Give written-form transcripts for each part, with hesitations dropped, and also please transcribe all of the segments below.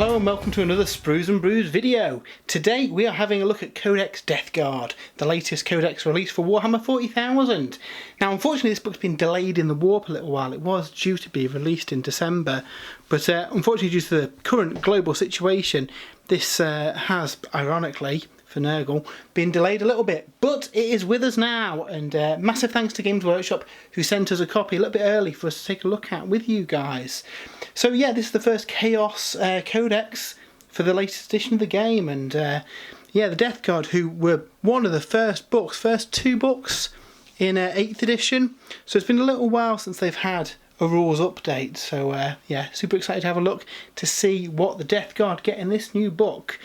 Hello and welcome to another Sprues and Brews video. Today we are having a look at Codex Death Guard, the latest codex release for Warhammer 40,000. Now unfortunately this book's been delayed in the warp a little while. It was due to be released in December, but unfortunately due to the current global situation, this has, ironically, for Nurgle, been delayed a little bit, but it is with us now, and massive thanks to Games Workshop who sent us a copy a little bit early for us to take a look at with you guys. So yeah, this is the first Chaos Codex for the latest edition of the game, and yeah, the Death Guard, who were one of the first two books in 8th edition, so it's been a little while since they've had a rules update, so yeah, super excited to have a look to see what the Death Guard get in this new book.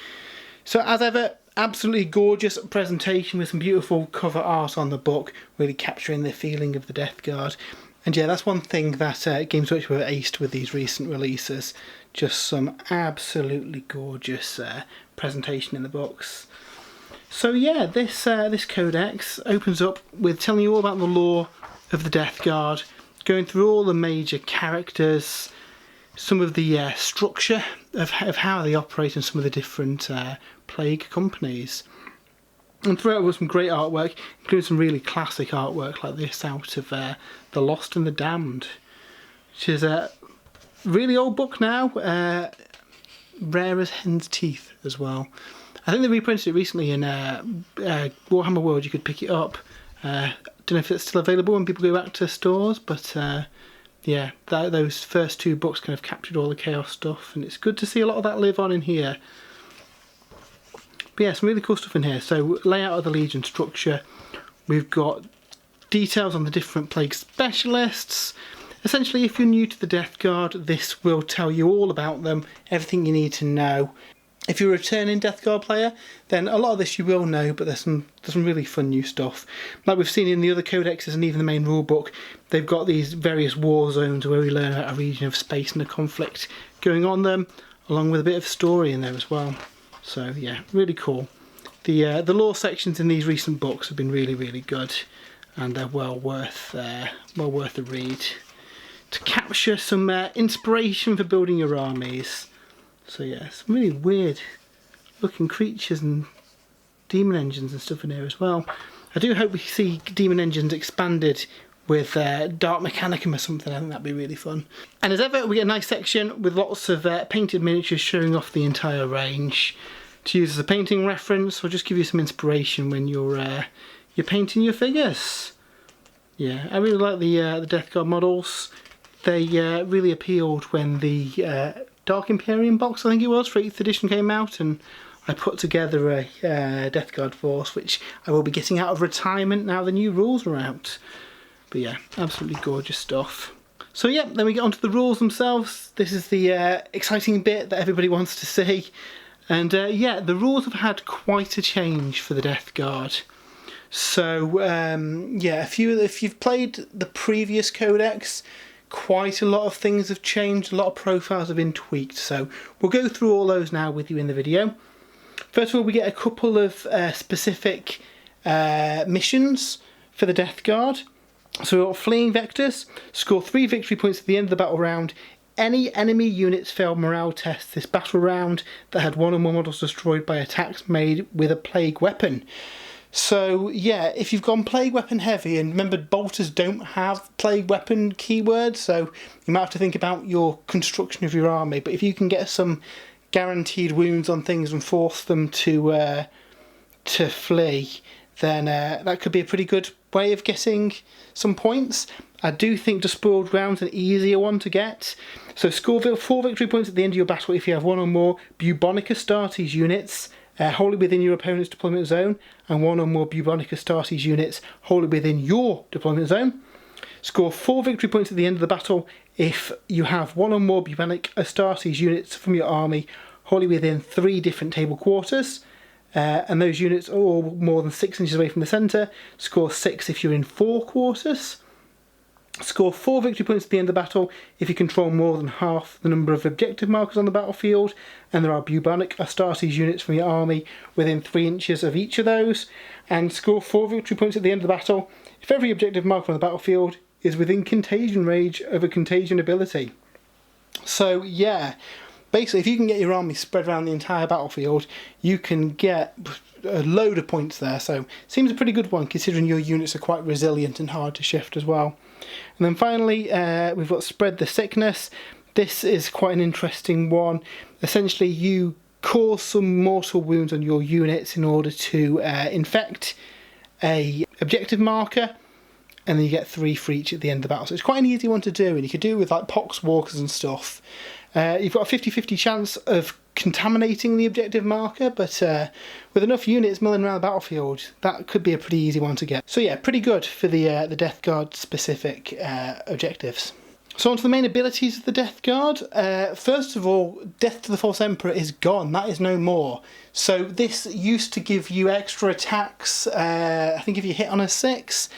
So as ever, absolutely gorgeous presentation with some beautiful cover art on the book, really capturing the feeling of the Death Guard. And yeah, that's one thing that Games Workshop have aced with these recent releases. Just some absolutely gorgeous presentation in the books. So yeah, this codex opens up with telling you all about the lore of the Death Guard, going through all the major characters, some of the structure of how they operate in some of the different plague companies. And throughout was some great artwork, including some really classic artwork like this out of The Lost and the Damned, which is a really old book now, rare as hen's teeth as well. I think they reprinted it recently in Warhammer World. You could pick it up. Don't know if it's still available when people go back to stores, but yeah, those first two books kind of captured all the Chaos stuff, and it's good to see a lot of that live on in here. But yeah, some really cool stuff in here. So layout of the Legion structure, we've got details on the different plague specialists. Essentially, if you're new to the Death Guard, this will tell you all about them, everything you need to know. If you're a returning Death Guard player, then a lot of this you will know, but there's some really fun new stuff. Like we've seen in the other codexes and even the main rulebook, they've got these various war zones where we learn about a region of space and a conflict going on them, along with a bit of story in there as well. So yeah, really cool. The lore sections in these recent books have been really good, and they're well worth a read to capture some inspiration for building your armies. So yeah, some really weird looking creatures and demon engines and stuff in here as well. I do hope we see demon engines expanded with Dark Mechanicum or something. I think that'd be really fun. And as ever, we get a nice section with lots of painted miniatures showing off the entire range to use as a painting reference, or just give you some inspiration when you're painting your figures. Yeah, I really like the Death Guard models. They really appealed when the Dark Imperium box, I think it was, for 8th edition came out, and I put together a Death Guard force, which I will be getting out of retirement now the new rules are out. But yeah, absolutely gorgeous stuff. So yeah, then we get onto the rules themselves. This is the exciting bit that everybody wants to see. And yeah, the rules have had quite a change for the Death Guard. So yeah, if you've played the previous codex, quite a lot of things have changed, a lot of profiles have been tweaked. So we'll go through all those now with you in the video. First of all, we get a couple of specific missions for the Death Guard. So we've got Fleeing Vectors, score 3 victory points at the end of the battle round. Any enemy units failed morale tests this battle round that had one or more models destroyed by attacks made with a plague weapon. So yeah, if you've gone plague weapon heavy, and remember bolters don't have plague weapon keywords, so you might have to think about your construction of your army, but if you can get some guaranteed wounds on things and force them to flee, then that could be a pretty good way of getting some points. I do think Despoiled Ground's an easier one to get. So score 4 victory points at the end of your battle if you have one or more Bubonic Astartes units wholly within your opponent's deployment zone, and one or more Bubonic Astartes units wholly within your deployment zone. Score 4 victory points at the end of the battle if you have one or more Bubonic Astartes units from your army wholly within 3 different table quarters. And those units are all more than 6 inches away from the centre. Score 6 if you're in 4 quarters. Score 4 victory points at the end of the battle if you control more than half the number of objective markers on the battlefield, and there are Bubonic Astartes units from your army within 3 inches of each of those. And score 4 victory points at the end of the battle if every objective marker on the battlefield is within contagion range of a contagion ability. So yeah, basically, if you can get your army spread around the entire battlefield, you can get a load of points there. So it seems a pretty good one, considering your units are quite resilient and hard to shift as well. And then finally, we've got Spread the Sickness. This is quite an interesting one. Essentially, you cause some mortal wounds on your units in order to infect a objective marker, and then you get 3 for each at the end of the battle. So it's quite an easy one to do, and you could do it with like pox walkers and stuff. You've got a 50-50 chance of contaminating the objective marker, but with enough units milling around the battlefield, that could be a pretty easy one to get. So yeah, pretty good for the Death Guard specific objectives. So on to the main abilities of the Death Guard. First of all, Death to the False Emperor is gone. That is no more. So this used to give you extra attacks, I think if you hit on a 6.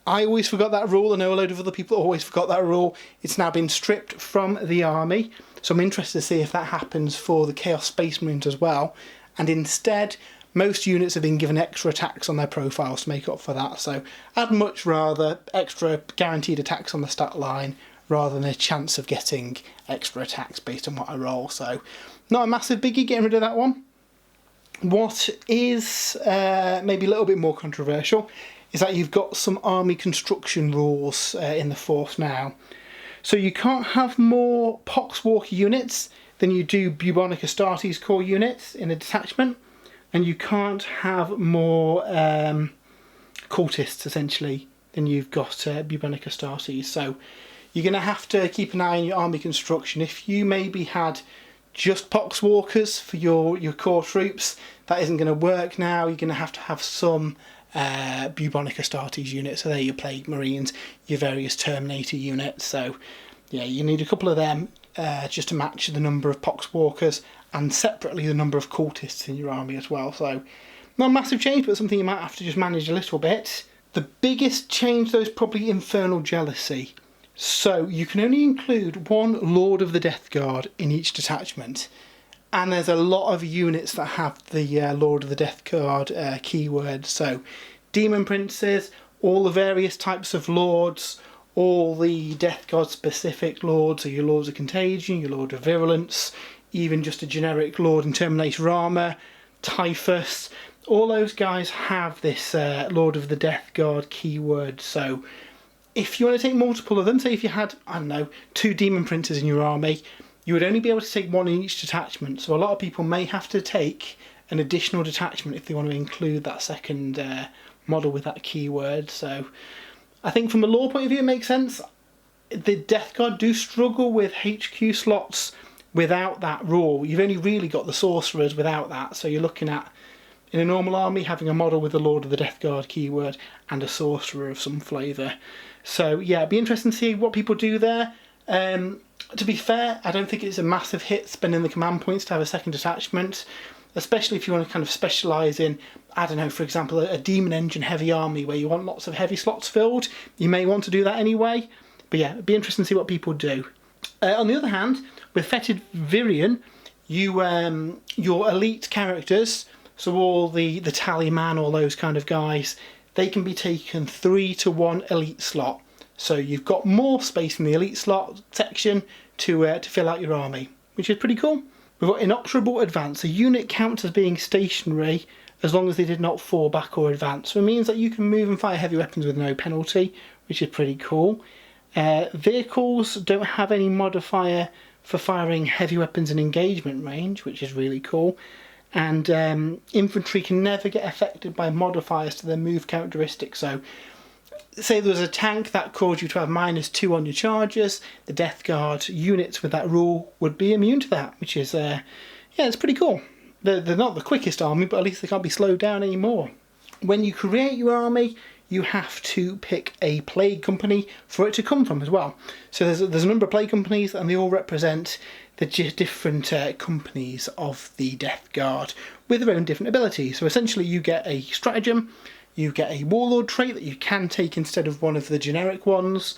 I always forgot that rule. I know a load of other people always forgot that rule. It's now been stripped from the army. So I'm interested to see if that happens for the Chaos Space Marines as well. And instead, most units have been given extra attacks on their profiles to make up for that. So I'd much rather extra guaranteed attacks on the stat line rather than a chance of getting extra attacks based on what I roll. So not a massive biggie getting rid of that one. What is maybe a little bit more controversial is that you've got some army construction rules in the force now. So you can't have more Poxwalker units than you do Bubonic Astartes core units in a detachment, and you can't have more cultists essentially than you've got Bubonic Astartes. So you're going to have to keep an eye on your army construction. If you maybe had just Poxwalkers for your core troops, that isn't going to work now. You're going to have some Bubonic Astartes units. So they're your Plague Marines, your various Terminator units. So yeah, you need a couple of them just to match the number of Poxwalkers, and separately the number of cultists in your army as well. So not a massive change, but something you might have to just manage a little bit. The biggest change though is probably Infernal Jealousy. So you can only include one Lord of the Death Guard in each detachment, and there's a lot of units that have the Lord of the Death Guard keyword. So Demon Princes, all the various types of Lords, all the Death Guard specific Lords, so your Lords of Contagion, your Lord of Virulence, even just a generic Lord in Terminator armour, Typhus, all those guys have this Lord of the Death Guard keyword. So if you want to take multiple of them, say if you had, I don't know, 2 Demon Princes in your army, you would only be able to take 1 in each detachment. So a lot of people may have to take an additional detachment if they want to include that second model with that keyword. So I think from a lore point of view it makes sense. The Death Guard do struggle with HQ slots without that rule. You've only really got the Sorcerers without that. So you're looking at, in a normal army, having a model with the Lord of the Death Guard keyword and a Sorcerer of some flavour. So yeah, it'd be interesting to see what people do there. To be fair, I don't think it's a massive hit spending the command points to have a second detachment, especially if you want to kind of specialise in, I don't know, for example, a Demon Engine heavy army where you want lots of heavy slots filled. You may want to do that anyway. But yeah, it'd be interesting to see what people do. On the other hand, with Fetid Virion, your elite characters, so all the Tallyman, all those kind of guys, they can be taken 3 to 1 elite slot. So you've got more space in the elite slot section to fill out your army, which is pretty cool. We've got Inexorable Advance. A unit counts as being stationary as long as they did not fall back or advance. So it means that you can move and fire heavy weapons with no penalty, which is pretty cool. Vehicles don't have any modifier for firing heavy weapons in engagement range, which is really cool. And infantry can never get affected by modifiers to their move characteristics. So say there was a tank that caused you to have -2 on your charges, the Death Guard units with that rule would be immune to that, which is, yeah, it's pretty cool. They're not the quickest army, but at least they can't be slowed down anymore. When you create your army, you have to pick a plague company for it to come from as well. So there's a number of plague companies, and they all represent the different companies of the Death Guard with their own different abilities. So essentially you get a stratagem, you get a Warlord trait that you can take instead of one of the generic ones,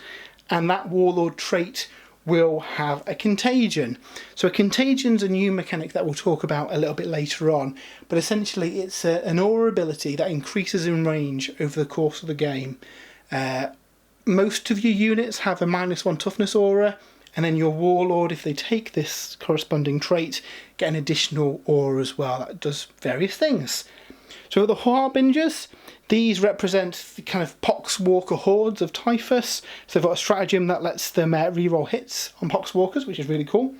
and that Warlord trait will have a contagion. So a contagion's a new mechanic that we'll talk about a little bit later on, but essentially it's an aura ability that increases in range over the course of the game. Most of your units have a -1 toughness aura, And then your Warlord, if they take this corresponding trait, get an additional aura as well that does various things. So the Harbingers, these represent the kind of Poxwalker hordes of Typhus. So they've got a stratagem that lets them reroll hits on Poxwalkers, which is really cool.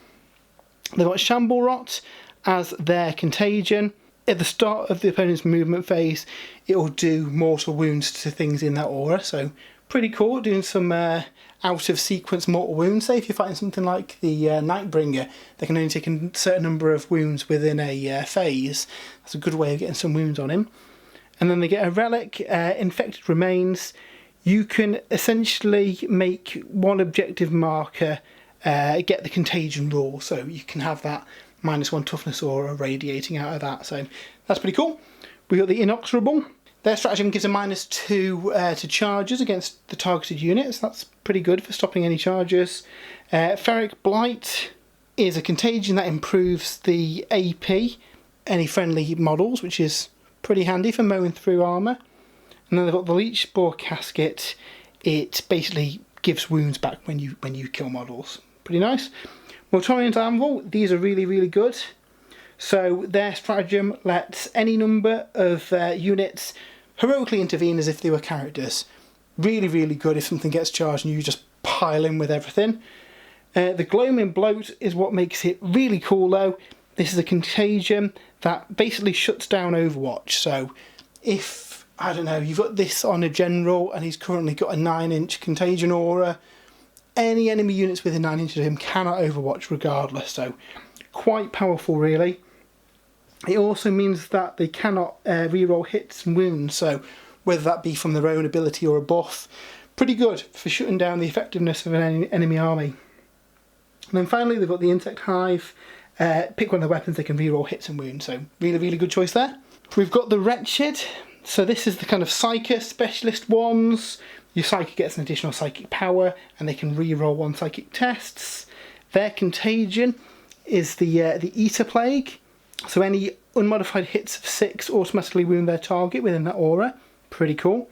They've got Shamble Rot as their contagion. At the start of the opponent's movement phase, it will do mortal wounds to things in that aura. So pretty cool, doing some out of sequence mortal wounds. Say if you're fighting something like the Nightbringer, they can only take a certain number of wounds within a phase. That's a good way of getting some wounds on him. And then they get a relic, infected remains. You can essentially make one objective marker get the contagion rule, so you can have that -1 toughness aura radiating out of that. So that's pretty cool. We got the Inexorable. Their stratagem gives a -2 to charges against the targeted units. That's pretty good for stopping any charges. Ferric Blight is a contagion that improves the AP, any friendly models, which is pretty handy for mowing through armour. And then they've got the Leech Spore Casket. It basically gives wounds back when you kill models. Pretty nice. Mortarion's Anvil, these are really, really good. So their stratagem lets any number of units heroically intervene as if they were characters. Really, really good if something gets charged and you just pile in with everything. The Gloaming Bloat is what makes it really cool though. This is a contagion that basically shuts down Overwatch. So if, I don't know, you've got this on a general and he's currently got a 9-inch contagion aura, any enemy units within 9 inches of him cannot Overwatch regardless. So quite powerful really. It also means that they cannot reroll hits and wounds, so whether that be from their own ability or a buff, pretty good for shutting down the effectiveness of an enemy army. And then finally they've got the Insect Hive. Pick one of the weapons, they can reroll hits and wounds, so really, really good choice there. We've got the Wretched. So this is the kind of Psyker specialist ones. Your Psyker gets an additional psychic power and they can reroll 1 psychic tests. Their contagion is the Eater Plague. So any unmodified hits of 6 automatically wound their target within that aura. Pretty cool.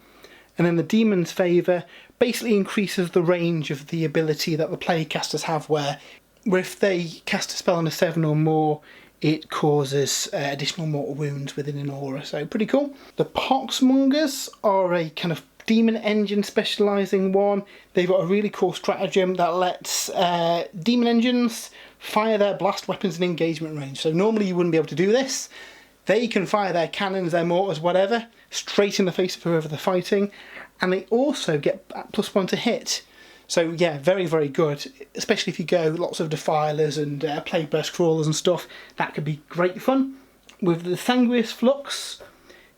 And then the Demon's Favour basically increases the range of the ability that the plague casters have, where if they cast a spell on a 7 or more, it causes additional mortal wounds within an aura. So pretty cool. The Poxmongers are a kind of demon engine specialising one. They've got a really cool stratagem that lets demon engines fire their blast weapons in engagement range. So normally you wouldn't be able to do this. They can fire their cannons, their mortars, whatever, straight in the face of whoever they're fighting. And they also get +1 to hit. So yeah, very, very good. Especially if you go lots of Defilers and Plague Burst Crawlers and stuff. That could be great fun. With the Sanguious Flux,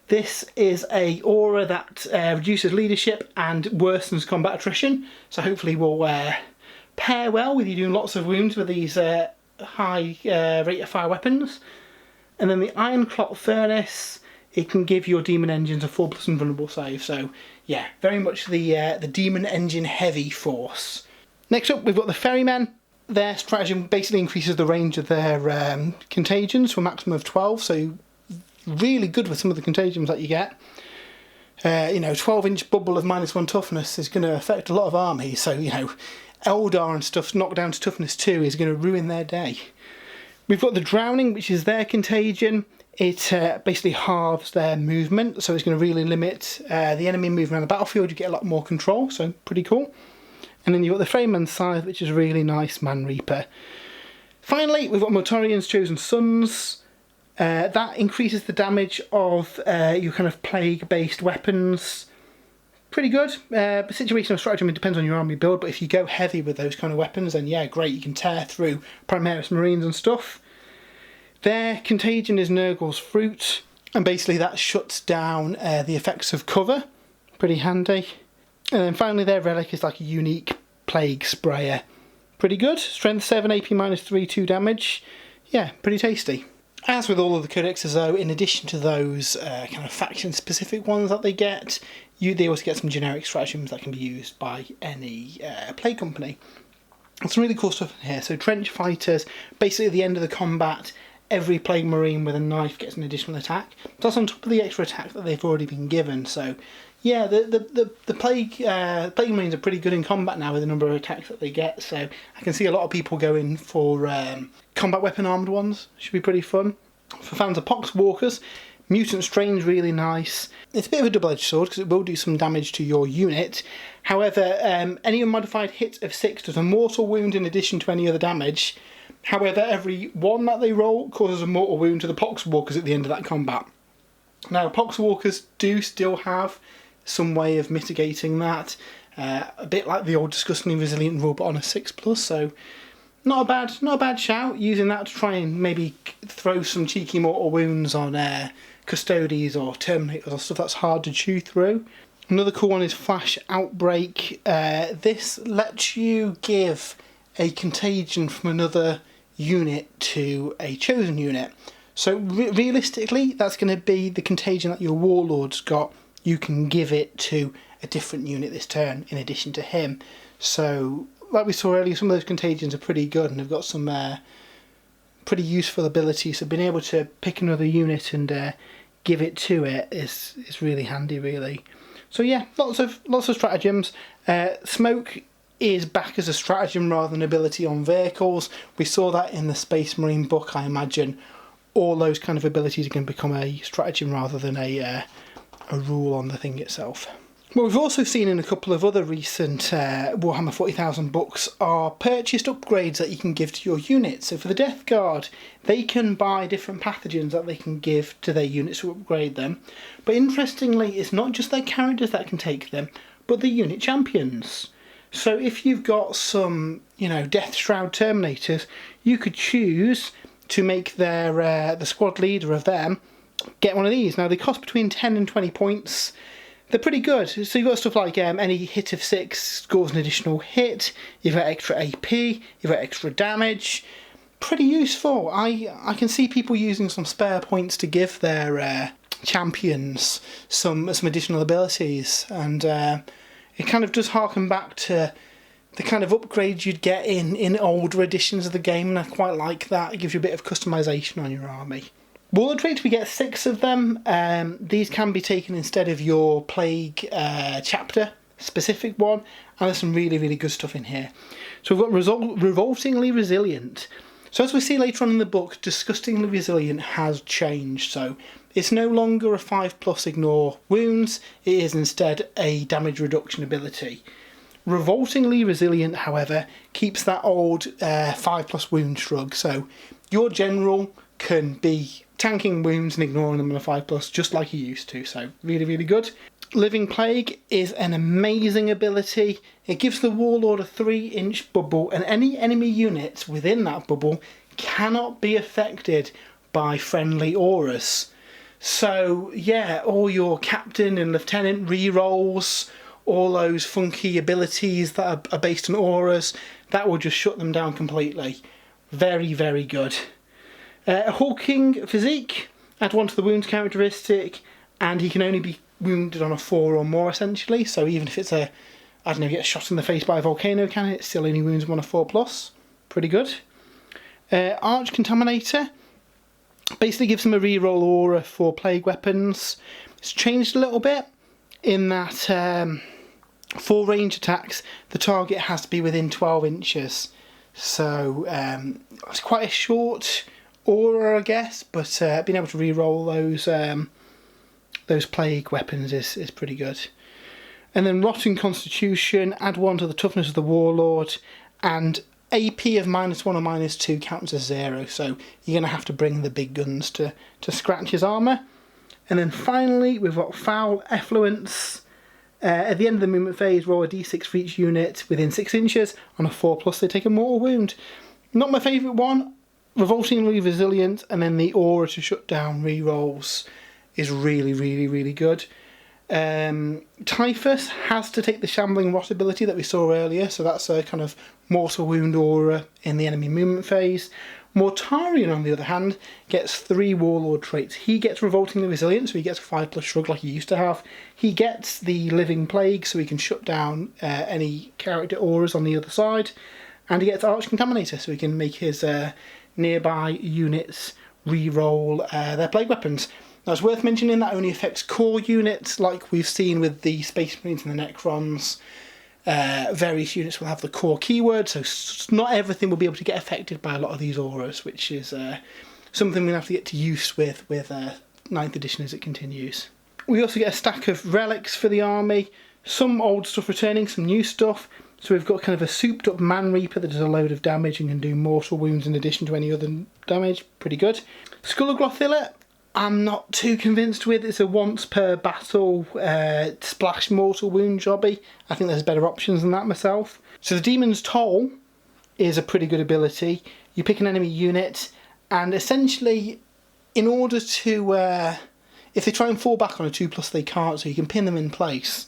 this is a aura that reduces leadership and worsens combat attrition. So hopefully will pair well with you doing lots of wounds with these high rate of fire weapons. And then the Ironclot Furnace, it can give your demon engines a 4+ invulnerable save. So yeah, very much the demon engine heavy force. Next up we've got the Ferrymen. Their stratagem basically increases the range of their contagions to a maximum of 12. So really good with some of the contagions that you get. 12-inch bubble of -1 toughness is going to affect a lot of armies. So Eldar and stuff knocked down to toughness 2 is going to ruin their day. We've got the Drowning, which is their contagion. It basically halves their movement, so it's going to really limit the enemy movement around the battlefield. You get a lot more control, so pretty cool. And then you've got the Ferryman's Scythe, which is really nice, Man Reaper. Finally, we've got Mortarion's Chosen Sons. That increases the damage of your kind of plague-based weapons. Pretty good. Situational stratagem, it depends on your army build, but if you go heavy with those kind of weapons, then yeah, great, you can tear through Primaris Marines and stuff. Their contagion is Nurgle's Fruit, and basically that shuts down the effects of cover. Pretty handy. And then finally their relic is like a unique plague sprayer. Pretty good. Strength 7, AP -3, 2 damage. Yeah, pretty tasty. As with all of the codexes though, in addition to those kind of faction specific ones that they get, they also get some generic stratagems that can be used by any play company. There's some really cool stuff in here. So trench fighters, basically at the end of the combat, every Plague Marine with a knife gets an additional attack. That's on top of the extra attack that they've already been given. So yeah, the Plague Marines are pretty good in combat now with the number of attacks that they get. So I can see a lot of people going for combat weapon armoured ones. Should be pretty fun. For fans of Poxwalkers, Mutant Strain's really nice. It's a bit of a double-edged sword because it will do some damage to your unit. However, any unmodified hit of 6 does a mortal wound in addition to any other damage. However, every 1 that they roll causes a mortal wound to the Poxwalkers at the end of that combat. Now, Poxwalkers do still have some way of mitigating that. A bit like the old Disgustingly Resilient rule, but on a 6+, so not a bad shout, using that to try and maybe throw some cheeky mortal wounds on Custodes or Terminators or stuff that's hard to chew through. Another cool one is Flash Outbreak. This lets you give a contagion from another unit to a chosen unit. So realistically, that's going to be the contagion that your Warlord's got. You can give it to a different unit this turn in addition to him. So like we saw earlier, some of those contagions are pretty good and they've got some pretty useful abilities. So being able to pick another unit and give it to it is really handy, really. So yeah, lots of stratagems. Smoke is back as a stratagem rather than ability on vehicles. We saw that in the Space Marine book. I imagine all those kind of abilities are going to become a stratagem rather than a rule on the thing itself. What we've also seen in a couple of other recent Warhammer 40,000 books are purchased upgrades that you can give to your units. So for the Death Guard, they can buy different pathogens that they can give to their units to upgrade them. But interestingly, it's not just their characters that can take them, but the unit champions. So if you've got some, Death Shroud Terminators, you could choose to make their the squad leader of them get one of these. Now they cost between 10 and 20 points. They're pretty good. So you've got stuff like any hit of 6 scores an additional hit, you've got extra AP, you've got extra damage. Pretty useful. I can see people using some spare points to give their champions some additional abilities, and it kind of does harken back to the kind of upgrades you'd get in older editions of the game, and I quite like that. It gives you a bit of customization on your army. Warlord traits, we get 6 of them. These can be taken instead of your Plague chapter specific one, and there's some really, really good stuff in here. So we've got Revoltingly Resilient. So as we see later on in the book, Disgustingly Resilient has changed. So it's no longer a 5+ ignore wounds, it is instead a damage reduction ability. Revoltingly Resilient, however, keeps that old 5+ wound shrug. So your general can be tanking wounds and ignoring them on a 5+, just like he used to, so really, really good. Living Plague is an amazing ability. It gives the Warlord a 3-inch bubble, and any enemy units within that bubble cannot be affected by friendly auras. So yeah, all your captain and lieutenant rerolls, all those funky abilities that are based on auras, that will just shut them down completely. Very, very good. Hawking Physique, add 1 to the wounds characteristic, and he can only be wounded on a 4 or more essentially, so even if it's get shot in the face by a volcano cannon, it still only wounds him on a 4+. Pretty good. Arch Contaminator basically gives him a reroll aura for plague weapons. It's changed a little bit in that for range attacks, the target has to be within 12 inches. So it's quite a short aura, I guess, but being able to re-roll those plague weapons is pretty good. And then Rotten Constitution, add 1 to the toughness of the Warlord, and AP of -1 or -2 counts as 0, so you're going to have to bring the big guns to scratch his armour. And then finally we've got Foul Effluence. At the end of the movement phase, roll a d6 for each unit within 6 inches. On a 4+, they take a mortal wound. Not my favourite one. Revoltingly Resilient, and then the aura to shut down rerolls is really, really, really good. Typhus has to take the Shambling Rot ability that we saw earlier, so that's a kind of mortal wound aura in the enemy movement phase. Mortarion, on the other hand, gets 3 Warlord traits. He gets Revoltingly Resilient, so he gets a 5+ shrug like he used to have. He gets the Living Plague, so he can shut down any character auras on the other side. And he gets Arch Contaminator, so he can make his nearby units re-roll their plague weapons. Now it's worth mentioning that only affects core units, like we've seen with the Space Marines and the Necrons. Various units will have the core keyword, so not everything will be able to get affected by a lot of these auras, which is something we'll have to get to use with 9th edition as it continues. We also get a stack of relics for the army, some old stuff returning, some new stuff. So we've got kind of a souped up Man Reaper that does a load of damage and can do mortal wounds in addition to any other damage. Pretty good. Skull of Glothilla, I'm not too convinced with. It's a once per battle splash mortal wound jobby. I think there's better options than that myself. So the Demon's Toll is a pretty good ability. You pick an enemy unit and essentially in order to, if they try and fall back on a 2+, they can't, so you can pin them in place.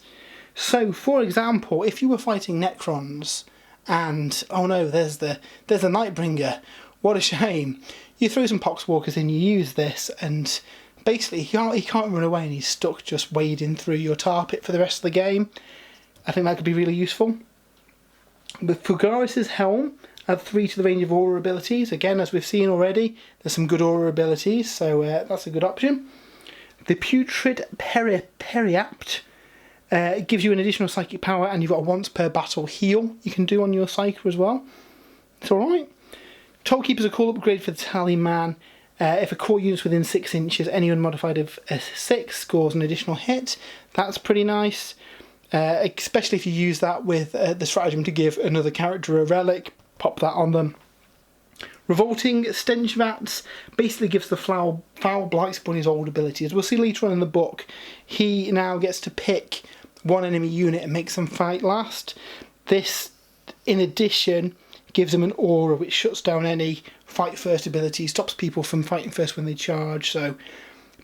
So, for example, if you were fighting Necrons and, oh no, there's the Nightbringer, what a shame. You throw some Poxwalkers in, you use this, and basically he can't run away and he's stuck just wading through your tar pit for the rest of the game. I think that could be really useful. With Fulgaris's Helm, add 3 to the range of aura abilities. Again, as we've seen already, there's some good aura abilities, so that's a good option. The Putrid Periapt. It gives you an additional psychic power, and you've got a once per battle heal you can do on your psyker as well. It's alright. Tollkeeper's a cool upgrade for the Tallyman. If a core unit's within 6 inches, any unmodified of 6 scores an additional hit. That's pretty nice. Especially if you use that with the stratagem to give another character a relic. Pop that on them. Revolting Stench Vats basically gives the Foul Blightspawn his old ability. As we'll see later on in the book, he now gets to pick one enemy unit and makes them fight last. This, in addition, gives him an aura which shuts down any fight first ability, stops people from fighting first when they charge, so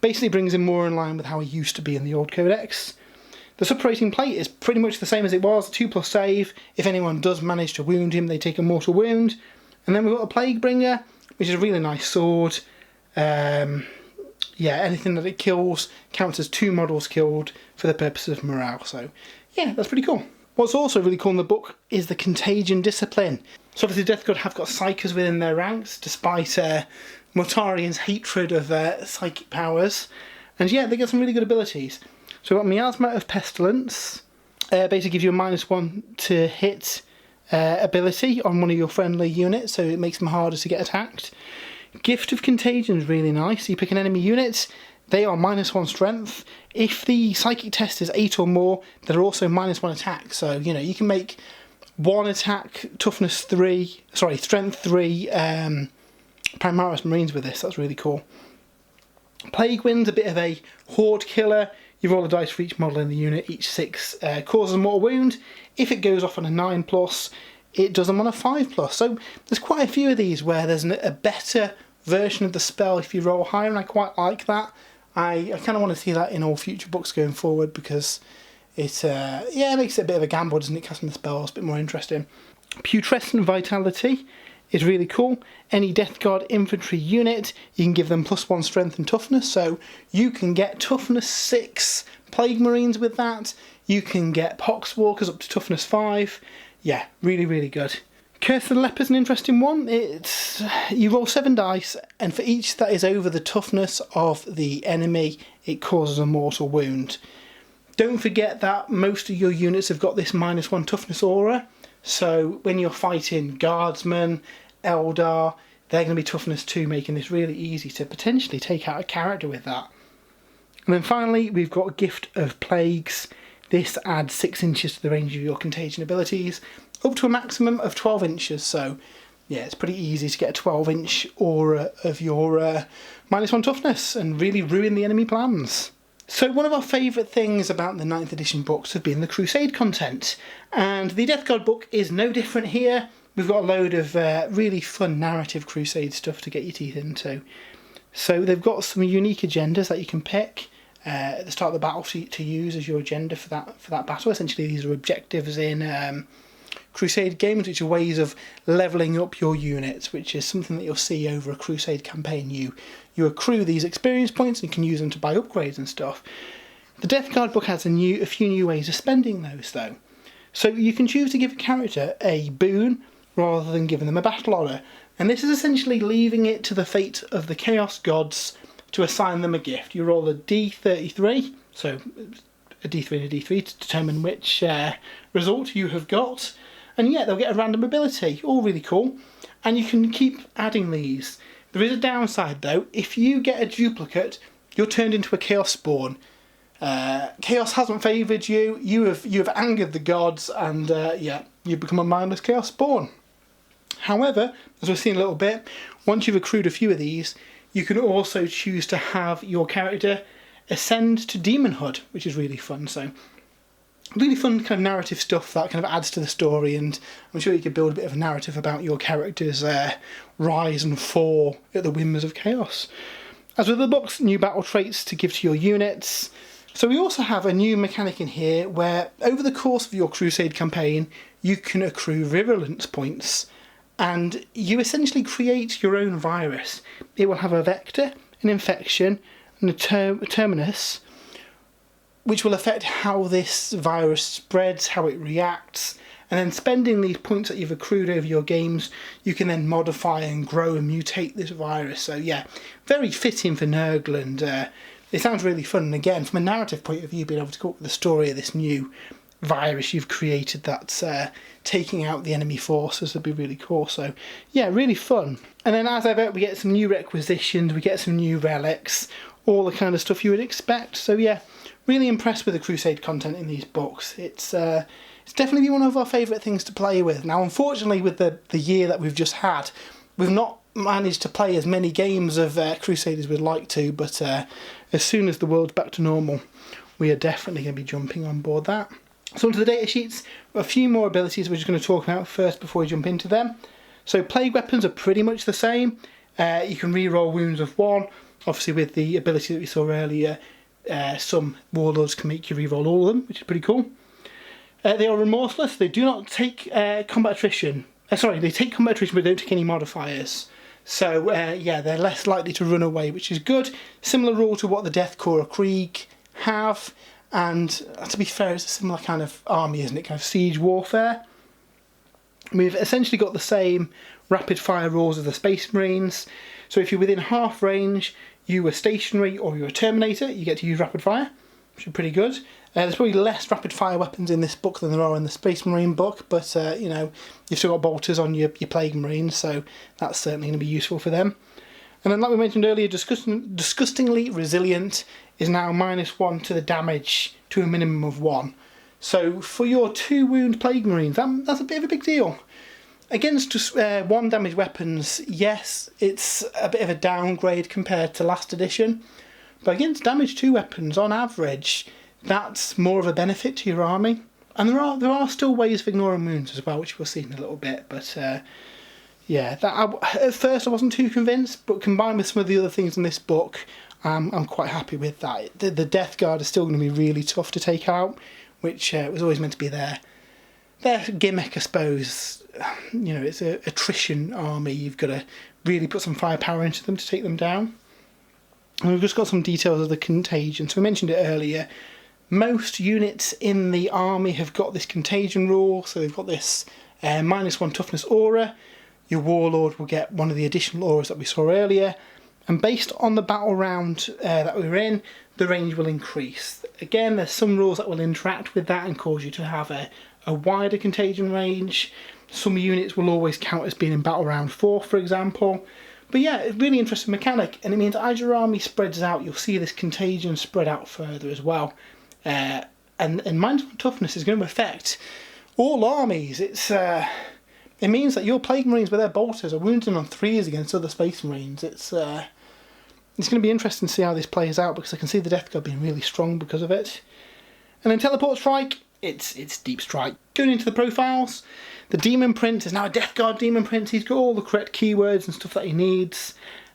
basically brings him more in line with how he used to be in the old Codex. The Suppurating Plate is pretty much the same as it was, 2+ save. If anyone does manage to wound him, they take a mortal wound. And then we've got a Plaguebringer, which is a really nice sword. Yeah, anything that it kills counts as 2 models killed for the purposes of morale. So, yeah, that's pretty cool. What's also really cool in the book is the Contagion Discipline. So obviously Death Guard have got Psykers within their ranks, despite Mortarion's hatred of psychic powers. And yeah, they get some really good abilities. So we've got Miasma of Pestilence. Basically gives you a -1 to hit ability on one of your friendly units, so it makes them harder to get attacked. Gift of Contagion is really nice. You pick an enemy unit, they are -1 strength. If the psychic test is 8 or more, they're also -1 attack. So, you know, you can make 1 attack, strength 3, Primaris Marines with this. That's really cool. Plague Wind's a bit of a horde killer. You roll a dice for each model in the unit. Each 6 causes a mortal wound. If it goes off on a 9+, it does them on a 5+. So there's quite a few of these where there's a better version of the spell if you roll higher, and I quite like that. I kind of want to see that in all future books going forward, because it makes it a bit of a gamble, doesn't it, casting the spells, a bit more interesting. Putrescent Vitality is really cool. Any Death Guard infantry unit, you can give them +1 strength and toughness, so you can get toughness 6 Plague Marines with that. You can get Poxwalkers up to toughness 5. Yeah, really, really good. Curse of the Leper's an interesting one. You roll 7 dice, and for each that is over the toughness of the enemy, it causes a mortal wound. Don't forget that most of your units have got this -1 toughness aura, so when you're fighting Guardsmen, Eldar, they're going to be toughness 2, making this really easy to potentially take out a character with that. And then finally, we've got Gift of Plagues. This adds 6 inches to the range of your contagion abilities, up to a maximum of 12 inches, so yeah, it's pretty easy to get a 12-inch aura of your -1 toughness and really ruin the enemy plans. So one of our favourite things about the 9th edition books have been the Crusade content, and the Death Guard book is no different here. We've got a load of really fun narrative Crusade stuff to get your teeth into. So they've got some unique agendas that you can pick at the start of the battle to use as your agenda for that battle. Essentially, these are objectives in Crusade games, which are ways of levelling up your units, which is something that you'll see over a Crusade campaign. You accrue these experience points and you can use them to buy upgrades and stuff. The Death Guard book has a few new ways of spending those, though. So you can choose to give a character a boon rather than giving them a battle honour. And this is essentially leaving it to the fate of the Chaos Gods to assign them a gift. You roll a D33, so a D3 and a D3 to determine which result you have got. And yeah, they'll get a random ability, all really cool. And you can keep adding these. There is a downside though. If you get a duplicate, you're turned into a Chaos Spawn. Chaos hasn't favoured you. You have angered the gods, and yeah, you become a mindless Chaos Spawn. However, as we'll see in a little bit, once you've accrued a few of these, you can also choose to have your character ascend to demonhood, which is really fun. So, really fun kind of narrative stuff that kind of adds to the story, and I'm sure you could build a bit of a narrative about your character's rise and fall at the whims of chaos. As with the books, new battle traits to give to your units. So we also have a new mechanic in here where over the course of your Crusade campaign you can accrue virulence points, and you essentially create your own virus. It will have a vector, an infection and a terminus, which will affect how this virus spreads, how it reacts, and then spending these points that you've accrued over your games, you can then modify and grow and mutate this virus. So yeah, very fitting for Nurgle, and it sounds really fun. And again, from a narrative point of view, being able to come up with the story of this new virus you've created that's taking out the enemy forces would be really cool. So yeah, really fun. And then as ever, we get some new requisitions, we get some new relics, all the kind of stuff you would expect. So yeah, really impressed with the Crusade content in these books. It's definitely one of our favourite things to play with. Now, unfortunately, with the year that we've just had, we've not managed to play as many games of Crusade as we'd like to, but as soon as the world's back to normal, we are definitely going to be jumping on board that. So onto the data sheets, a few more abilities we're just going to talk about first before we jump into them. So plague weapons are pretty much the same. You can re-roll wounds of 1, obviously with the ability that we saw earlier. Some warlords can make you re-roll all of them, which is pretty cool. They are remorseless. They do not take combat attrition. They take combat attrition but don't take any modifiers. So yeah, they're less likely to run away, which is good. Similar rule to what the Death Corps or Krieg have. And to be fair, it's a similar kind of army, isn't it? Kind of siege warfare. We've essentially got the same rapid fire rules as the Space Marines. So if you're within half range, you are stationary or you're a Terminator, you get to use rapid fire, which is pretty good. There's probably less rapid fire weapons in this book than there are in the Space Marine book, but you know, you've still got bolters on your Plague Marines, so that's certainly going to be useful for them. And then, like we mentioned earlier, disgustingly resilient is now -1 to the damage to a minimum of 1. So for your 2 wound Plague Marines, that's a bit of a big deal. Against just 1 damage weapons, yes, it's a bit of a downgrade compared to last edition, but against damage 2 weapons, on average, that's more of a benefit to your army. And there are still ways of ignoring wounds as well, which we'll see in a little bit, but yeah, at first I wasn't too convinced, but combined with some of the other things in this book, I'm quite happy with that. The Death Guard is still going to be really tough to take out, which was always meant to be their gimmick, I suppose. You know, it's an attrition army. You've got to really put some firepower into them to take them down. And we've just got some details of the contagion. So we mentioned it earlier. Most units in the army have got this contagion rule, so they've got this -1 toughness aura. Your Warlord will get one of the additional auras that we saw earlier, and based on the battle round that we're in, the range will increase. Again, there's some rules that will interact with that and cause you to have a wider contagion range. Some units will always count as being in battle round 4, for example. But yeah, it's a really interesting mechanic, and it means as your army spreads out, you'll see this contagion spread out further as well. And -1 toughness is going to affect all armies. It means that your Plague Marines with their bolters are wounded on 3s against other Space Marines. It's going to be interesting to see how this plays out, because I can see the Death Guard being really strong because of it. And then Teleport Strike, it's Deep Strike. Going into the profiles, the Demon Prince is now a Death Guard Demon Prince. He's got all the correct keywords and stuff that he needs.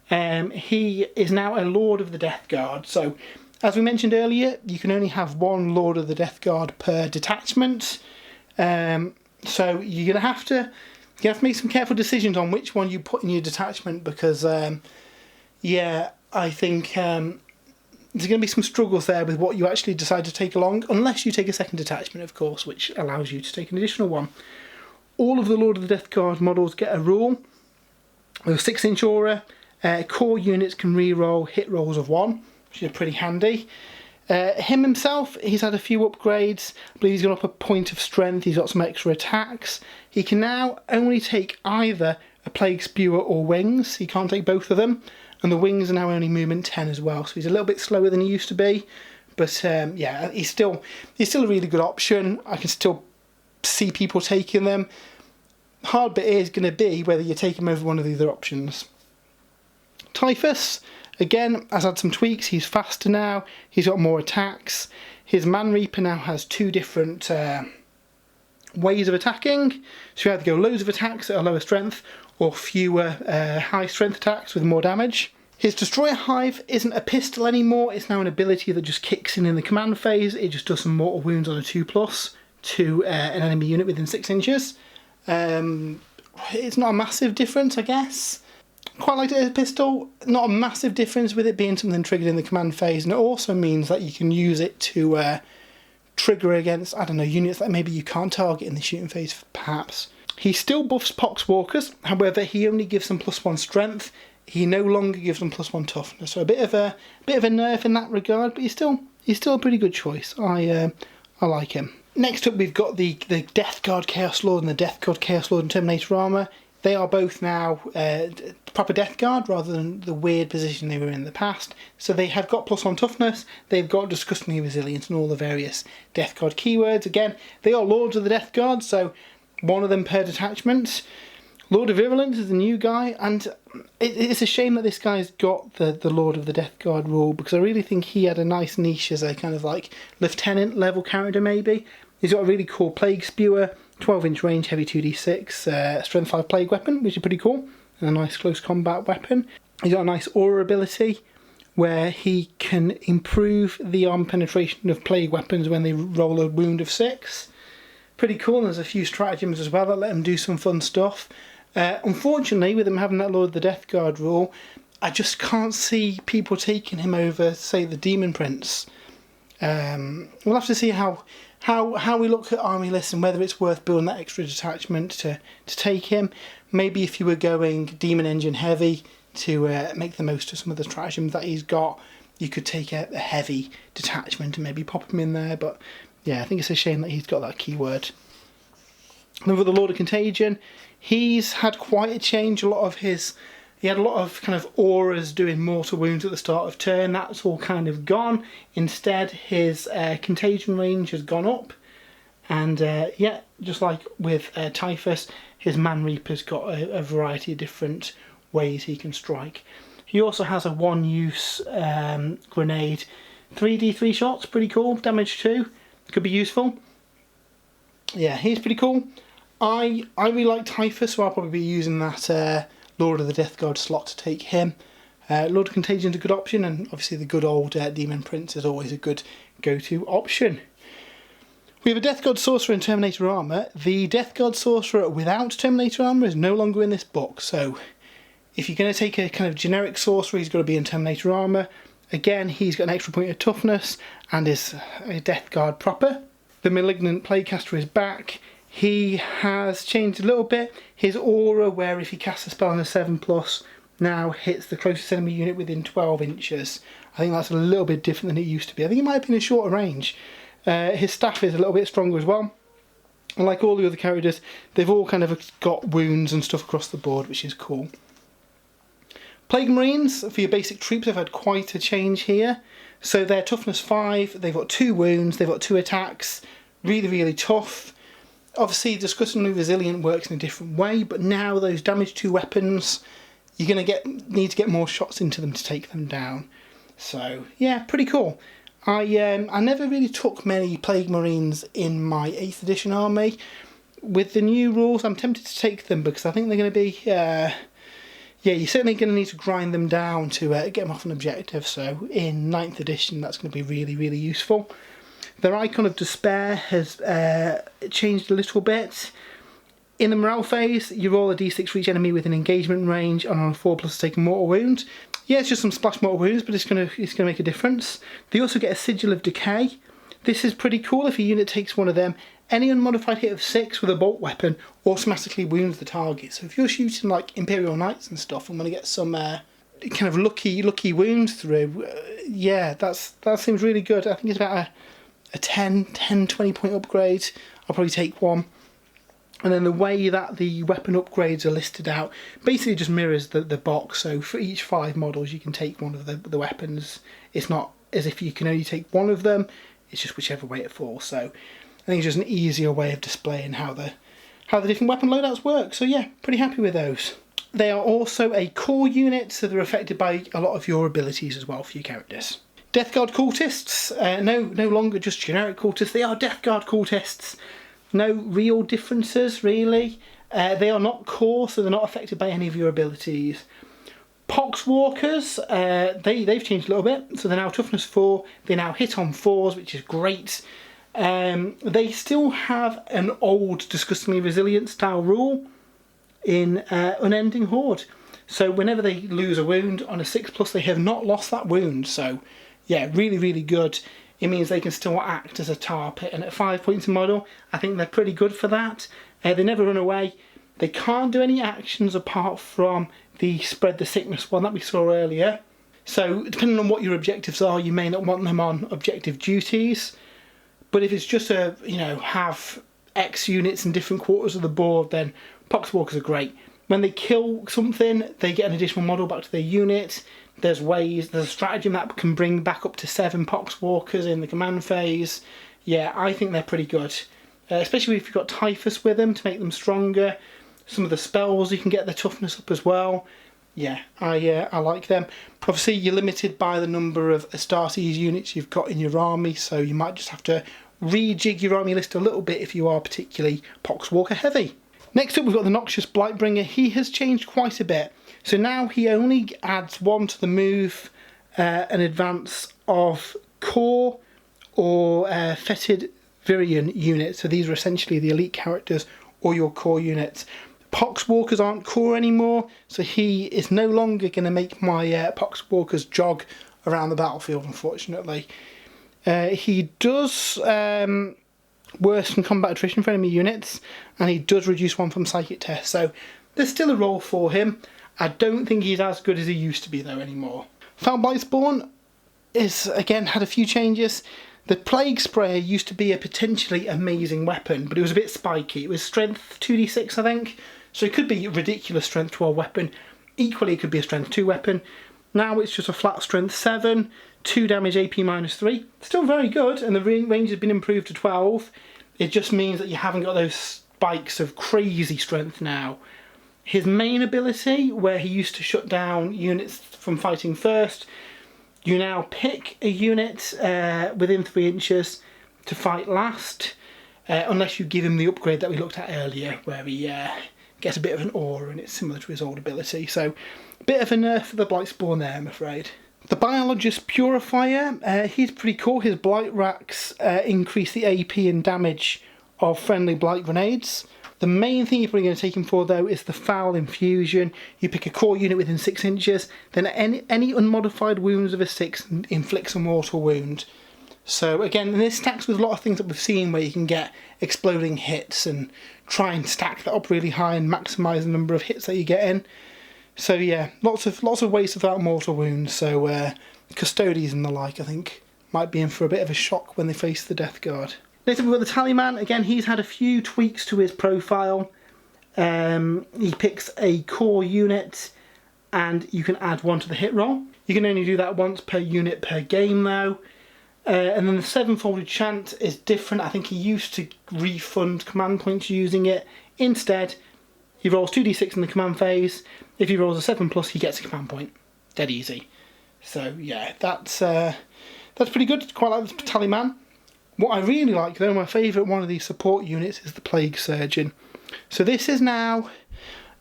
He is now a Lord of the Death Guard. So, as we mentioned earlier, you can only have 1 Lord of the Death Guard per detachment. So you're going to have to make some careful decisions on which one you put in your detachment, because yeah, I think there's going to be some struggles there with what you actually decide to take along, unless you take a second detachment, of course, which allows you to take an additional one. All of the Lord of the Death Guard models get a rule. With 6-inch aura, core units can re-roll hit rolls of 1, which is pretty handy. Him himself, he's had a few upgrades. I believe he's gone up a point of strength, he's got some extra attacks. He can now only take either a Plague Spewer or Wings, he can't take both of them. And the Wings are now only movement 10 as well, so he's a little bit slower than he used to be. But yeah, he's still a really good option. I can still see people taking them. Hard bit is going to be whether you take him over one of the other options. Typhus, again, has had some tweaks. He's faster now, he's got more attacks. His Man Reaper now has 2 different ways of attacking. So you either go loads of attacks at a lower strength or fewer high strength attacks with more damage. His Destroyer Hive isn't a pistol anymore, it's now an ability that just kicks in the command phase. It just does some mortal wounds on a 2+ to an enemy unit within 6 inches. It's not a massive difference, I guess. Quite like it as a pistol, not a massive difference with it being something triggered in the command phase, and it also means that you can use it to trigger against, I don't know, units that maybe you can't target in the shooting phase, perhaps. He still buffs Poxwalkers, however he only gives them +1 strength. He no longer gives them +1 toughness, so a bit of a nerf in that regard, but he's still a pretty good choice. I like him. Next up, we've got the Death Guard Chaos Lord and the Death Guard Chaos Lord and Terminator armor. They are both now proper Death Guard rather than the weird position they were in the past. So they have got +1 toughness, they've got disgustingly resilient and all the various Death Guard keywords. Again, they are Lords of the Death Guard, so one of them per detachment. Lord of Virulence is the new guy, and it's a shame that this guy's got the Lord of the Death Guard rule, because I really think he had a nice niche as a kind of like lieutenant level character maybe. He's got a really cool Plague Spewer, 12-inch range, heavy 2d6, strength 5 plague weapon, which is pretty cool, and a nice close combat weapon. He's got a nice aura ability where he can improve the arm penetration of plague weapons when they roll a wound of 6. Pretty cool, and there's a few stratagems as well that let him do some fun stuff. Unfortunately, with him having that Lord of the Death Guard rule, I just can't see people taking him over, say, the Demon Prince. We'll have to see how we look at army lists and whether it's worth building that extra detachment to take him. Maybe if you were going Demon Engine heavy to make the most of some of the stratagems that he's got, you could take a heavy detachment and maybe pop him in there. But yeah, I think it's a shame that he's got that keyword. Then with the Lord of Contagion, he's had quite a change. He had a lot of kind of auras doing mortal wounds at the start of turn. That's all kind of gone. Instead, his contagion range has gone up. And yeah, just like with Typhus, his Man Reaper's got a variety of different ways he can strike. He also has a 1-use grenade. 3d3 shots, pretty cool. Damage 2, could be useful. Yeah, he's pretty cool. I really like Typhus, so I'll probably be using that Lord of the Death Guard slot to take him. Lord of Contagion is a good option, and obviously the good old Demon Prince is always a good go-to option. We have a Death Guard Sorcerer in Terminator armour. The Death Guard Sorcerer without Terminator armour is no longer in this book, so if you're going to take a kind of generic sorcerer, he's got to be in Terminator armour. Again, he's got an extra point of toughness and is a Death Guard proper. The Malignant Plaguecaster is back. He has changed a little bit. His aura, where if he casts a spell on a 7+, now hits the closest enemy unit within 12 inches. I think that's a little bit different than it used to be. I think it might have been a shorter range. His staff is a little bit stronger as well. And like all the other characters, they've all kind of got wounds and stuff across the board, which is cool. Plague Marines, for your basic troops, have had quite a change here. So they're toughness 5, they've got 2 wounds, they've got 2 attacks, really, really tough. Obviously, disgustingly resilient works in a different way, but now those damage 2 weapons, you're going to need to get more shots into them to take them down. So yeah, pretty cool. I never really took many Plague Marines in my 8th edition army. With the new rules, I'm tempted to take them because I think they're going to be yeah, you're certainly going to need to grind them down to get them off an objective. So in 9th edition, that's going to be really, really useful. Their Icon of Despair has changed a little bit. In the morale phase, you roll a d6 for each enemy with an engagement range, and on a 4+ take a mortal wound. Yeah, it's just some splash mortal wounds, but it's gonna make a difference. They also get a Sigil of Decay. This is pretty cool. If a unit takes one of them, any unmodified hit of 6 with a bolt weapon automatically wounds the target. So if you're shooting like Imperial Knights and stuff and want to get some kind of lucky wounds through, yeah, that seems really good. I think it's about a 20 point upgrade. I'll probably take one. And then the way that the weapon upgrades are listed out basically just mirrors the box. So for each 5 models you can take one of the weapons. It's not as if you can only take one of them, it's just whichever way it falls. So I think it's just an easier way of displaying how the different weapon loadouts work. So yeah, pretty happy with those. They are also a core unit, so they're affected by a lot of your abilities as well for your characters. Death Guard cultists, no longer just generic cultists, they are Death Guard cultists. No real differences really. They are not core, so they're not affected by any of your abilities. Poxwalkers, they've changed a little bit, so they're now toughness 4, they now hit on 4s, which is great. They still have an old disgustingly resilient style rule in Unending Horde. So whenever they lose a wound on a 6+, they have not lost that wound. So yeah, really, really good. It means they can still act as a tar pit, and at 5 points a model, I think they're pretty good for that. They never run away. They can't do any actions apart from the spread the sickness one that we saw earlier. So depending on what your objectives are, you may not want them on objective duties. But if it's just have X units in different quarters of the board, then Poxwalkers are great. When they kill something, they get an additional model back to their unit. There's a stratagem that can bring back up to 7 Poxwalkers in the command phase. Yeah, I think they're pretty good. Especially if you've got Typhus with them to make them stronger. Some of the spells, you can get their toughness up as well. Yeah, I like them. Obviously, you're limited by the number of Astartes units you've got in your army, so you might just have to rejig your army list a little bit if you are particularly Poxwalker heavy. Next up, we've got the Noxious Blightbringer. He has changed quite a bit. So now he only adds 1 to the move and advance of core or fetid Virion units. So these are essentially the elite characters or your core units. Poxwalkers aren't core anymore, so he is no longer going to make my Poxwalkers jog around the battlefield, unfortunately. He does worsen combat attrition for enemy units, and he does reduce 1 from psychic test, so there's still a role for him. I don't think he's as good as he used to be though anymore. Foul Blightspawn is again had a few changes. The Plague Sprayer used to be a potentially amazing weapon, but it was a bit spiky. It was strength 2d6 I think, so it could be a ridiculous strength 12 weapon. Equally it could be a strength 2 weapon. Now it's just a flat strength 7, 2 damage AP -3. Still very good, and the range has been improved to 12. It just means that you haven't got those spikes of crazy strength now. His main ability, where he used to shut down units from fighting first, you now pick a unit within 3 inches to fight last, unless you give him the upgrade that we looked at earlier, where he gets a bit of an aura and it's similar to his old ability. So a bit of a nerf for the Blightspawn there, I'm afraid. The Biologist Purifier, he's pretty cool. His Blight Racks increase the AP and damage of friendly Blight Grenades. The main thing you're probably going to take him for though is the Foul Infusion. You pick a core unit within 6 inches, then any unmodified wounds of a 6 inflicts a mortal wound. So again, this stacks with a lot of things that we've seen where you can get exploding hits and try and stack that up really high and maximise the number of hits that you get in. So yeah, lots of ways to throw out mortal wounds. So Custodians and the like, I think, might be in for a bit of a shock when they face the Death Guard. Next up we've got the Tallyman. Again, he's had a few tweaks to his profile. He picks a core unit and you can add 1 to the hit roll. You can only do that once per unit per game though. And then the 7-folded chant is different. I think he used to refund command points using it. Instead, he rolls 2d6 in the command phase. If he rolls a 7+, he gets a command point. Dead easy. So yeah, that's pretty good. Quite like the Tallyman. What I really like though, my favourite one of these support units is the Plague Surgeon. So this is now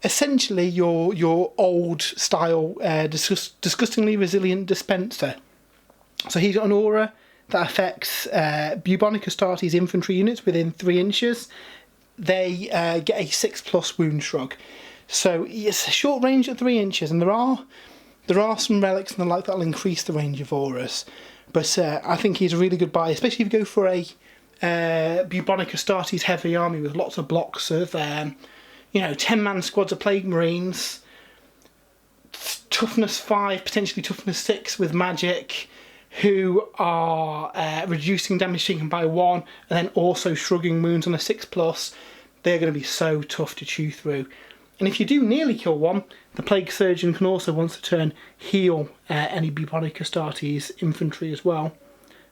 essentially your old style disgustingly resilient dispenser. So he's got an aura that affects bubonic Astartes infantry units within 3 inches. They get a 6+ wound shrug. So it's a short range at 3 inches, and there are some relics and the like that'll increase the range of auras. But I think he's a really good buy, especially if you go for a bubonic Astartes heavy army with lots of blocks of 10-man squads of Plague Marines, toughness 5, potentially toughness 6 with magic, who are reducing damage taken by 1, and then also shrugging wounds on a 6+. They're going to be so tough to chew through. And if you do nearly kill one, the Plague Surgeon can also, once a turn, heal any bubonic Astartes infantry as well.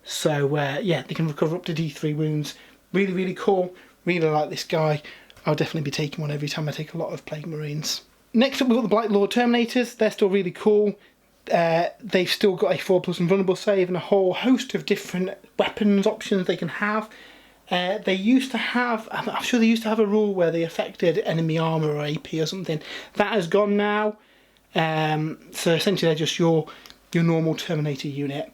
So yeah, they can recover up to D3 wounds. Really, really cool. Really like this guy. I'll definitely be taking one every time I take a lot of Plague Marines. Next up, we've got the Warlord Terminators. They're still really cool. They've still got a 4+ invulnerable save and a whole host of different weapons options they can have. They used to have, I'm sure they used to have a rule where they affected enemy armour or AP or something. That has gone now. So essentially they're just your normal Terminator unit.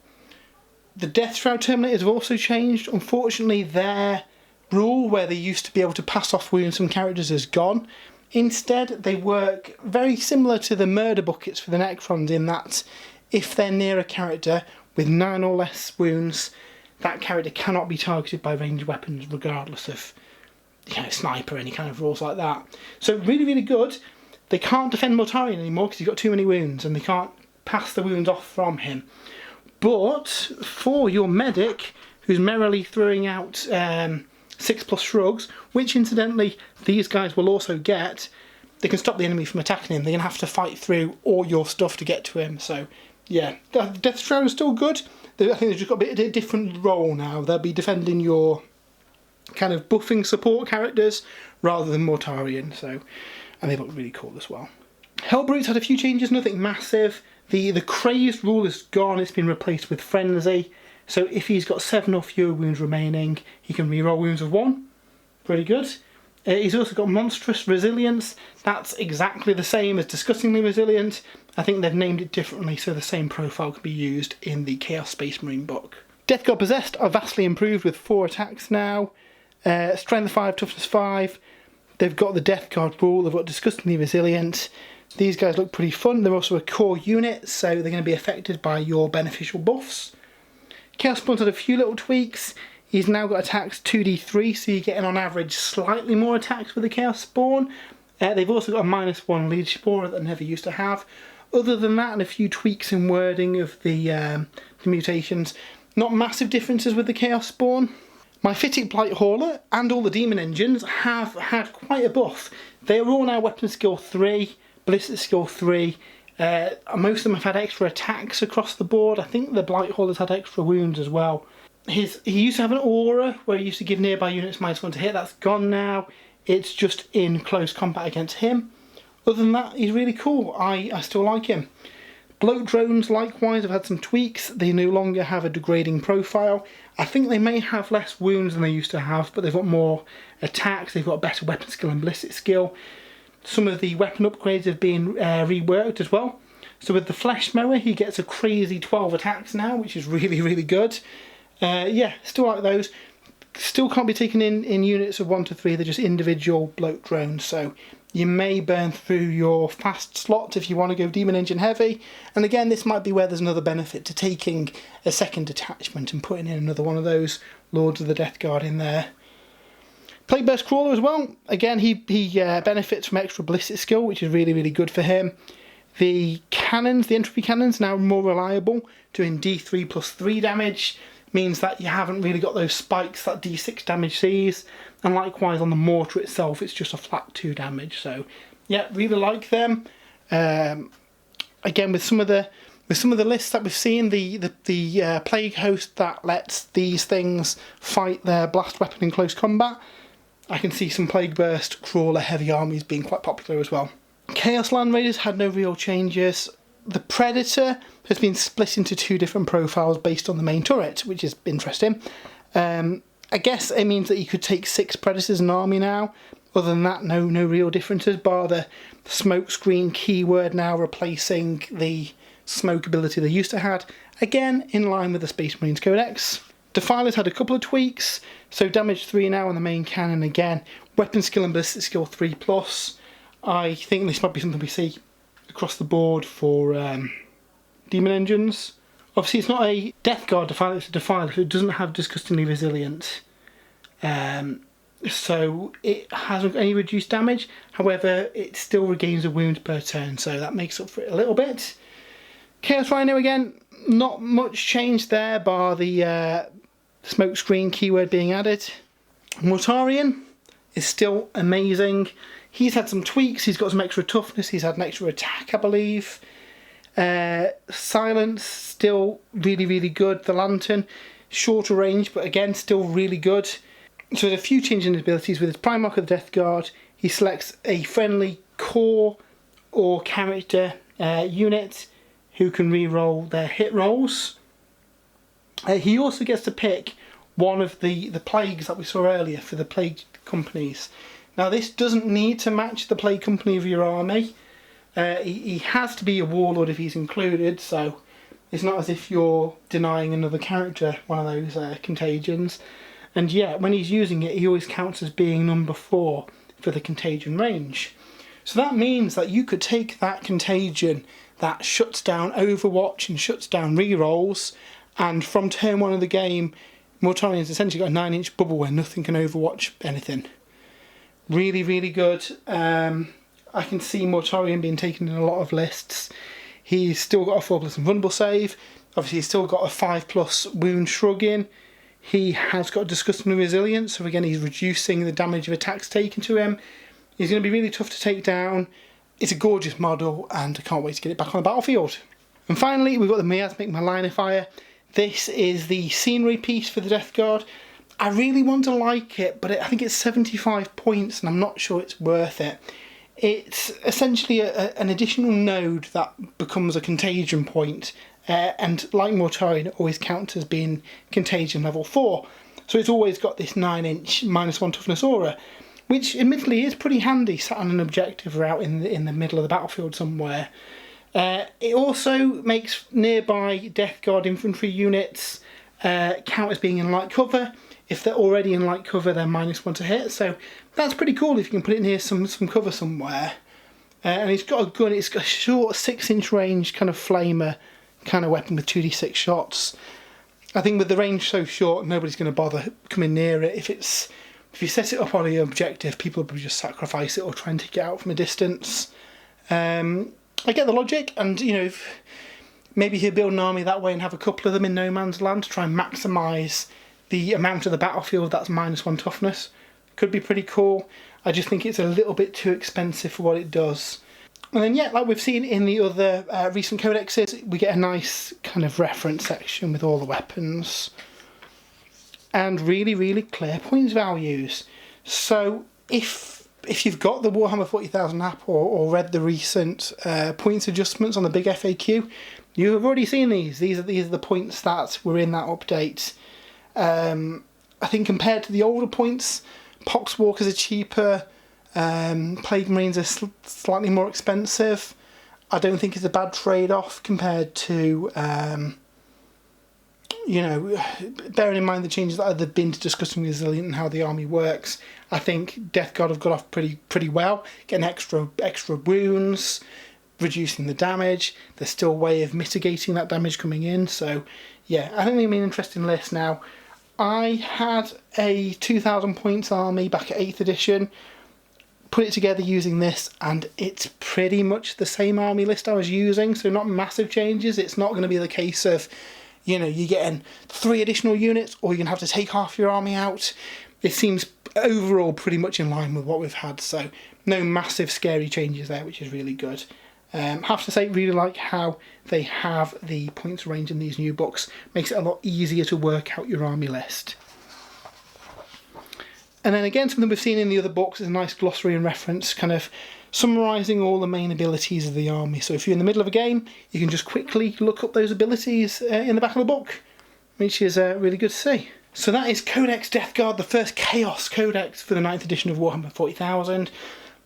The Death Shroud Terminators have also changed. Unfortunately, their rule where they used to be able to pass off wounds from characters has gone. Instead, they work very similar to the murder buckets for the Necrons in that if they're near a character with 9 or less wounds, that character cannot be targeted by ranged weapons regardless of sniper, any kind of rules like that. So really, really good. They can't defend Mortarion anymore because he's got too many wounds and they can't pass the wounds off from him. But for your medic, who's merrily throwing out 6+ shrugs, which incidentally these guys will also get, they can stop the enemy from attacking him. They're going to have to fight through all your stuff to get to him. So yeah, the Death Shroud is still good. I think they've just got a bit of a different role now. They'll be defending your kind of buffing support characters rather than Mortarion. So, and they look really cool as well. Hellbrutes had a few changes, nothing massive. The crazed rule is gone. It's been replaced with frenzy. So if he's got 7 or fewer wounds remaining, he can reroll wounds of 1. Pretty good. He's also got monstrous resilience. That's exactly the same as disgustingly resilient. I think they've named it differently so the same profile can be used in the Chaos Space Marine book. Death Guard Possessed are vastly improved with 4 attacks now. Strength 5, Toughness 5. They've got the Death Guard rule. They've got disgustingly resilient. These guys look pretty fun. They're also a core unit, so they're going to be affected by your beneficial buffs. Chaos Spawn's had a few little tweaks. He's now got attacks 2d3, so you're getting on average slightly more attacks with the Chaos Spawn. They've also got a -1 leadership aura that they never used to have. Other than that, and a few tweaks in wording of the mutations, not massive differences with the Chaos Spawn. My Phytic Blight Hauler and all the Demon Engines have had quite a buff. They are all now Weapon Skill 3, Ballistic Skill 3. Most of them have had extra attacks across the board. I think the Blight Hauler's had extra wounds as well. He used to have an aura where he used to give nearby units -1 to hit. That's gone now. It's just in close combat against him. Other than that, he's really cool. I still like him. Bloat Drones, likewise, have had some tweaks. They no longer have a degrading profile. I think they may have less wounds than they used to have, but they've got more attacks. They've got better weapon skill and ballistic skill. Some of the weapon upgrades have been reworked as well. So with the Flesh Mower, he gets a crazy 12 attacks now, which is really, really good. Yeah, still like those. Still can't be taken in units of 1 to 3. They're just individual bloat drones. So you may burn through your fast slots if you want to go Demon Engine heavy. And again, this might be where there's another benefit to taking a second detachment and putting in another one of those Lords of the Death Guard in there. Plague Burst Crawler as well. Again, he benefits from extra ballistic skill, which is really, really good for him. The cannons, the entropy cannons, now more reliable, doing D3+3 damage. Means that you haven't really got those spikes that D6 damage sees, and likewise on the mortar itself it's just a flat 2 damage. So yeah, really like them. Again, with some of the lists that we've seen, the plague host that lets these things fight their blast weapon in close combat, I can see some Plague Burst Crawler heavy armies being quite popular as well. Chaos Land Raiders had no real changes. The Predator has been split into 2 different profiles based on the main turret, which is interesting. I guess it means that you could take 6 Predators in an army now. Other than that, no real differences, bar the smoke screen keyword now replacing the smoke ability they used to have. Again, in line with the Space Marines Codex. Defilers had a couple of tweaks, so damage 3 now on the main cannon again. Weapon skill and ballistic skill 3+. I think this might be something we see across the board for Demon Engines. Obviously it's not a Death Guard Defiler, it's a Defiler, so it doesn't have Disgustingly Resilient. So it hasn't got any reduced damage, however it still regains a wound per turn, so that makes up for it a little bit. Chaos Rhino again, not much change there bar the smokescreen keyword being added. Mortarion is still amazing. He's had some tweaks, he's got some extra toughness, he's had an extra attack I believe. Silence, still really, really good. The Lantern, shorter range, but again, still really good. So there's a few changes in his abilities. With his Primarch of the Death Guard, he selects a friendly core or character unit who can re-roll their hit rolls. He also gets to pick one of the plagues that we saw earlier for the plague companies. Now this doesn't need to match the plague company of your army. He has to be a Warlord if he's included, so it's not as if you're denying another character one of those contagions. And yet, when he's using it, he always counts as being number 4 for the contagion range. So that means that you could take that contagion that shuts down Overwatch and shuts down rerolls, and from turn 1 of the game, Mortarion's essentially got a 9-inch bubble where nothing can Overwatch anything. Really, really good. I can see Mortarion being taken in a lot of lists. He's still got a 4+ invulnerable save. Obviously he's still got a 5+ wound shrugging. He has got Disgustingly Resilient, so again he's reducing the damage of attacks taken to him. He's going to be really tough to take down. It's a gorgeous model and I can't wait to get it back on the battlefield. And finally we've got the Miasmic Malinifier. This is the scenery piece for the Death Guard. I really want to like it, but I think it's 75 points and I'm not sure it's worth it. It's essentially an additional node that becomes a contagion point, and like Mortarion, it always counts as being contagion level 4. So it's always got this 9-inch -1 toughness aura, which admittedly is pretty handy sat on an objective or out in the middle of the battlefield somewhere. It also makes nearby Death Guard infantry units count as being in light cover. If they're already in light cover, they're -1 to hit, so that's pretty cool if you can put it near some cover somewhere. And it's got a gun, it's got a short 6-inch range kind of flamer kind of weapon with 2d6 shots. I think with the range so short, nobody's going to bother coming near it. If you set it up on your objective, people will probably just sacrifice it or try and take it out from a distance. I get the logic, and you know, if maybe he'll build an army that way and have a couple of them in no man's land to try and maximise the amount of the battlefield that's -1 toughness. Could be pretty cool. I just think it's a little bit too expensive for what it does. And then yeah, like we've seen in the other recent codexes, we get a nice kind of reference section with all the weapons. And really, really clear points values. So if you've got the Warhammer 40,000 app or read the recent points adjustments on the big FAQ, you have already seen these. These are the points that were in that update. I think compared to the older points, Poxwalkers are cheaper, Plague Marines are slightly more expensive. I don't think it's a bad trade-off compared to, you know, bearing in mind the changes that have been to Disgustingly Resilient and how the army works. I think Death Guard have got off pretty well, getting extra wounds, reducing the damage. There's still a way of mitigating that damage coming in, so yeah, I think it'll be an interesting list. Now, I had a 2,000 points army back at 8th edition, put it together using this, and it's pretty much the same army list I was using, so not massive changes. It's not going to be the case of, you know, you're getting 3 additional units or you're going to have to take half your army out. It seems overall pretty much in line with what we've had, so no massive scary changes there, which is really good. Have to say, really like how they have the points range in these new books. Makes it a lot easier to work out your army list. And then again, something we've seen in the other books is a nice glossary and reference, kind of summarising all the main abilities of the army. So if you're in the middle of a game, you can just quickly look up those abilities in the back of the book, which is really good to see. So that is Codex Death Guard, the first Chaos Codex for the 9th edition of Warhammer 40,000.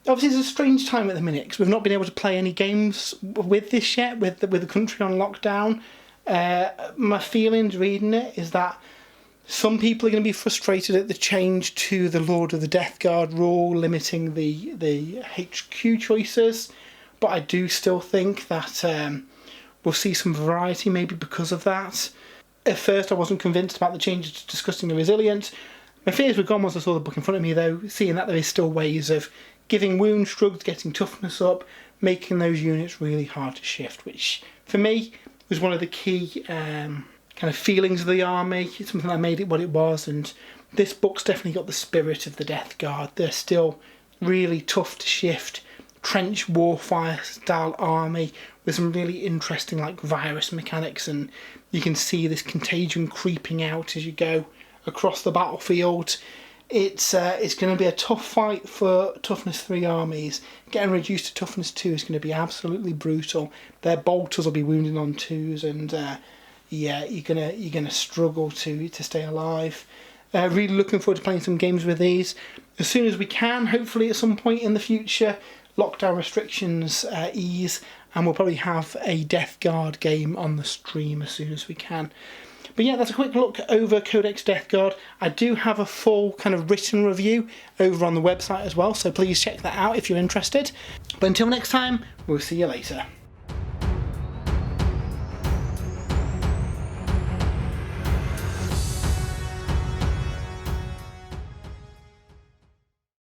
Obviously it's a strange time at the minute because we've not been able to play any games with this yet, with the country on lockdown. My feelings reading it is that some people are going to be frustrated at the change to the Lord of the Death Guard rule, limiting the HQ choices, but I do still think that we'll see some variety maybe because of that. At first I wasn't convinced about the changes to discussing the resilience. My fears were gone once I saw the book in front of me though, seeing that there is still ways of giving wound shrugs, getting toughness up, making those units really hard to shift, which for me was one of the key kind of feelings of the army. It's something that made it what it was, and this book's definitely got the spirit of the Death Guard. They're still really tough to shift, trench warfare style army with some really interesting like virus mechanics, and you can see this contagion creeping out as you go across the battlefield. It's going to be a tough fight for Toughness 3 armies. Getting reduced to Toughness 2 is going to be absolutely brutal. Their bolters will be wounded on 2s, and yeah, you're gonna struggle to stay alive. Really looking forward to playing some games with these as soon as we can. Hopefully at some point in the future, lockdown restrictions ease, and we'll probably have a Death Guard game on the stream as soon as we can. But yeah, that's a quick look over Codex Death Guard. I do have a full kind of written review over on the website as well, so please check that out if you're interested. But until next time, we'll see you later.